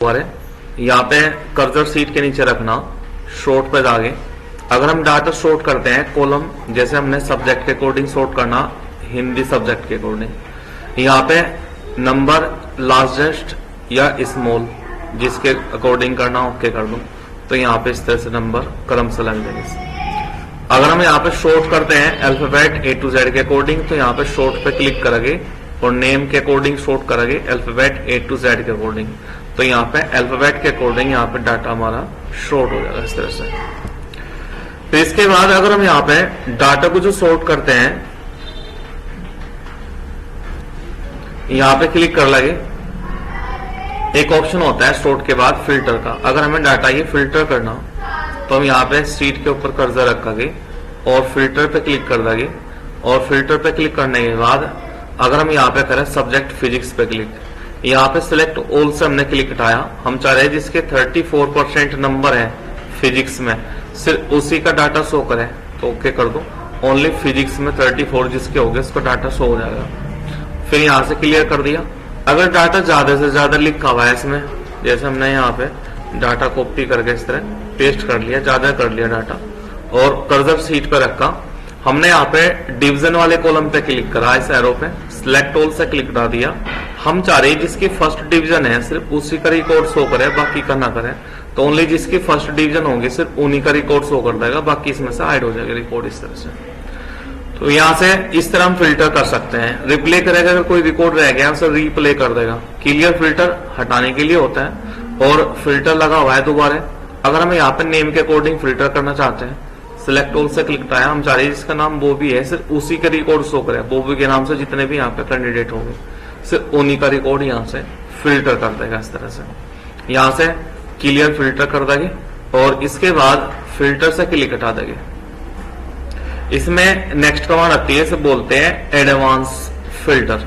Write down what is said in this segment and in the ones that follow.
यहाँ पे cursor seat के नीचे रखना, शॉर्ट पे जाके अगर हम डाटा शॉर्ट करते हैं कॉलम, जैसे हमने सब्जेक्ट के अकॉर्डिंग शॉर्ट करना, हिंदी सब्जेक्ट के अकॉर्डिंग, यहाँ पे नंबर लार्जेस्ट या स्मॉल जिसके अकॉर्डिंग करना ओके कर दूं, तो यहाँ पे इस तरह से नंबर क्रम से लग जाएंगे। अगर हम यहाँ पे शॉर्ट करते हैं अल्फाबेट A to Z के अकॉर्डिंग, तो यहाँ पे शॉर्ट पे क्लिक करेंगे और नेम के अकॉर्डिंग शॉर्ट करेंगे अल्फाबेट A to Z के अकॉर्डिंग, तो यहाँ पे अल्फाबेट के अकॉर्डिंग यहाँ पे डाटा हमारा शॉर्ट हो जाएगा इस तरह से। तो इसके बाद अगर हम यहाँ पे डाटा को जो शॉर्ट करते हैं, यहाँ पे क्लिक कर लेंगे, एक ऑप्शन होता है शॉर्ट के बाद फिल्टर का। अगर हमें डाटा ये फिल्टर करना, तो हम यहाँ पे सीट के ऊपर कर्सर रखेंगे और फिल्टर पे क्लिक कर देंगे, और फिल्टर पे क्लिक करने के बाद अगर हम यहाँ पे करें सब्जेक्ट फिजिक्स पे क्लिक, यहाँ पे सिलेक्ट ऑल से हमने क्लिक हटाया, हम चाह रहे हैं जिसके 34% नंबर है फिजिक्स में सिर्फ उसी का डाटा शो करे, तो ओके कर दो। ओनली फिजिक्स में 34 जिसके हो गए उसका डाटा शो हो जाएगा। फिर यहाँ से क्लियर कर दिया। अगर डाटा ज्यादा से ज्यादा लिखा हुआ है इसमें, जैसे हमने यहाँ पे डाटा कॉपी करके इस तरह पेस्ट कर लिया, ज्यादा कर लिया डाटा और कर्सर सीट पे रखा, हमने यहाँ पे डिवीजन वाले कॉलम पे क्लिक करा, इस एरो पे सिलेक्ट ऑल से क्लिक करा दिया। हम चाह रहे जिसकी फर्स्ट डिवीजन है सिर्फ उसी का रिकॉर्ड शो करे, बाकी का ना करे, तो ओनली जिसकी फर्स्ट डिवीजन होगी सिर्फ उन्हीं का रिकॉर्ड शो कर देगा, बाकी इसमें से ऐड हो जाएगा रिकॉर्ड इस तरह से। तो यहाँ से इस तरह हम फिल्टर कर सकते हैं। रिप्ले करेगा, अगर कोई रिकॉर्ड रह गया उसे रिप्ले कर देगा। क्लियर फिल्टर हटाने के लिए होता है और फिल्टर लगा हुआ है दोबारा। अगर हम यहाँ पे नेम के अकॉर्डिंग फिल्टर करना चाहते हैं, सिलेक्ट ऑल से क्लिक कराया, हम चाह रहे हैं जिसका नाम बॉबी है सिर्फ उसी का रिकॉर्ड शो करे, बॉबी के नाम से जितने भी यहाँ पे कैंडिडेट होंगे सिर्फ उन्हीं का रिकॉर्ड यहाँ से फिल्टर कर देगा इस तरह से। यहाँ से क्लियर फिल्टर कर देंगे और इसके बाद फिल्टर से क्लिक हटा देंगे। इसमें नेक्स्ट कमांड आती है, इसे बोलते हैं एडवांस फिल्टर।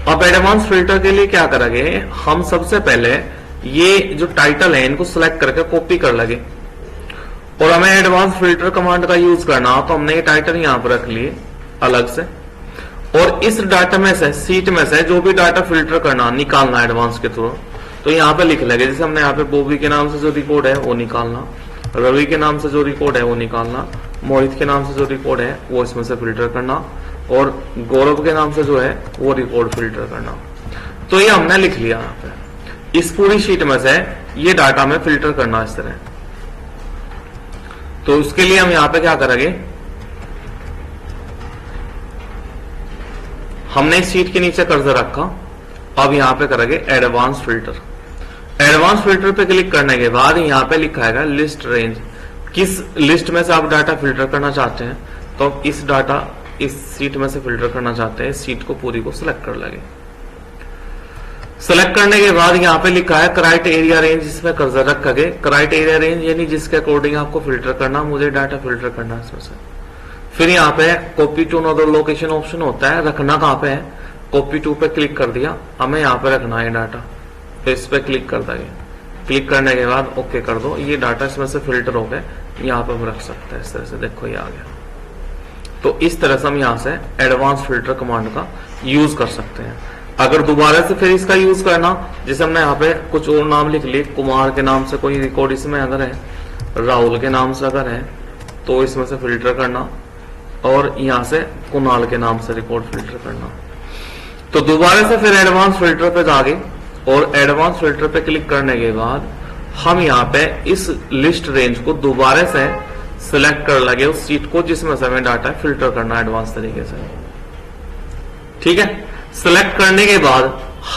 अब एडवांस फिल्टर के लिए क्या करेंगे, हम सबसे पहले ये जो टाइटल है इनको सिलेक्ट करके कॉपी कर लेंगे और हमें एडवांस फिल्टर कमांड का यूज करना, तो हमने ये टाइटल यहां पर रख लिए अलग से, और इस डाटा में से सीट में से जो भी डाटा फिल्टर करना निकालना एडवांस के थ्रू, तो यहाँ पे लिख लेंगे। जैसे हमने यहाँ पे बॉबी के नाम से जो रिकॉर्ड है वो निकालना, रवि के नाम से जो रिकॉर्ड है वो निकालना, मोहित के नाम से जो रिकॉर्ड है वो इसमें से फिल्टर करना, और गौरव के नाम से जो है वो रिकॉर्ड फिल्टर करना। तो ये हमने लिख लिया यहाँ पे। इस पूरी शीट में से ये डाटा में फिल्टर करना इस तरह। तो उसके लिए हम यहाँ पे क्या करेंगे, हमने इस शीट के नीचे कर्सर रखा, अब यहाँ पे करेंगे एडवांस फिल्टर। एडवांस फिल्टर पे क्लिक करने के बाद यहाँ पे लिखा है लिस्ट रेंज, किस लिस्ट में से आप डाटा फिल्टर करना चाहते हैं, तो अब इस डाटा इस सीट में से फिल्टर करना चाहते हैं, इस सीट को पूरी को सिलेक्ट कर लेंगे। सेलेक्ट करने के बाद यहाँ पे लिखा है क्राइटेरिया रेंज, इसमें कर्सर रखोगे। क्राइटेरिया रेंज यानी जिसके अकॉर्डिंग आपको फिल्टर करना, मुझे डाटा फिल्टर करना है इसमें से। फिर यहाँ पे copy to another location option होता है, रखना कहाँ पे है, कॉपी टू पे क्लिक कर दिया, हमें यहाँ पे रखना है डाटा, फिर इस पे क्लिक कर देंगे। क्लिक करने के बाद ओके कर दो, ये डाटा इसमें से फिल्टर हो गए, यहाँ पे हम रख सकते हैं इस तरह से। देखो ये आ गया। तो इस तरह से हम यहाँ से एडवांस फिल्टर कमांड का यूज कर सकते हैं। अगर दोबारा से फिर इसका यूज करना, जैसे हमने यहाँ पे कुछ और नाम लिख लिए, कुमार के नाम से कोई रिकॉर्ड इसमें अगर है, राहुल के नाम से अगर है, तो इसमें से फिल्टर करना, और यहाँ से कुणाल के नाम से रिकॉर्ड फिल्टर करना। तो दोबारा से फिर एडवांस फिल्टर पे जाके और एडवांस फिल्टर पे क्लिक करने के बाद हम यहाँ पे इस लिस्ट रेंज को दोबारा से सिलेक्ट कर लगे उस सीट को जिसमें से हमें डाटा फिल्टर करना एडवांस तरीके से। ठीक है, सिलेक्ट करने के बाद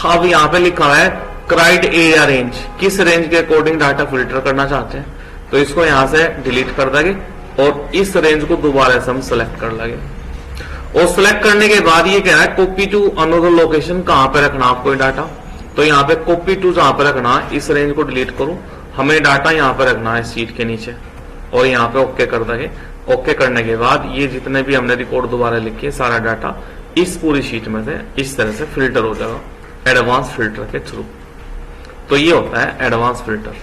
अब यहाँ पे लिखा है क्राइटेरिया रेंज, किस रेंज के अकॉर्डिंग डाटा फिल्टर करना चाहते हैं, तो इसको यहाँ से डिलीट कर देंगे और इस रेंज को दोबारा से हम सिलेक्ट कर लेंगे। और सिलेक्ट करने के बाद ये कह रहा है कॉपी टू अनदर लोकेशन, कहां पे रखना आपको डाटा, तो यहाँ पे कॉपी टू जहां पे रखना, इस रेंज को डिलीट करूं, हमें डाटा यहाँ पे रखना है सीट के नीचे, और यहाँ पे ओके कर देंगे। ओके करने के बाद ये जितने भी हमने रिकॉर्ड दोबारा लिखे सारा डाटा इस पूरी शीट में से इस तरह से फिल्टर हो जाएगा एडवांस फिल्टर के थ्रू। तो ये होता है एडवांस फिल्टर।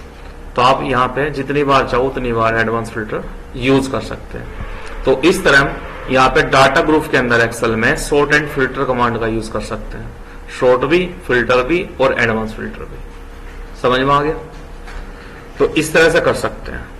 तो आप यहाँ पे जितनी बार चाहो उतनी बार एडवांस फिल्टर यूज कर सकते हैं। तो इस तरह यहाँ पे डाटा ग्रुप के अंदर एक्सेल में सॉर्ट एंड फिल्टर कमांड का यूज कर सकते हैं, शॉर्ट भी, फिल्टर भी और एडवांस फिल्टर भी। समझ में आ गया? तो इस तरह से कर सकते हैं।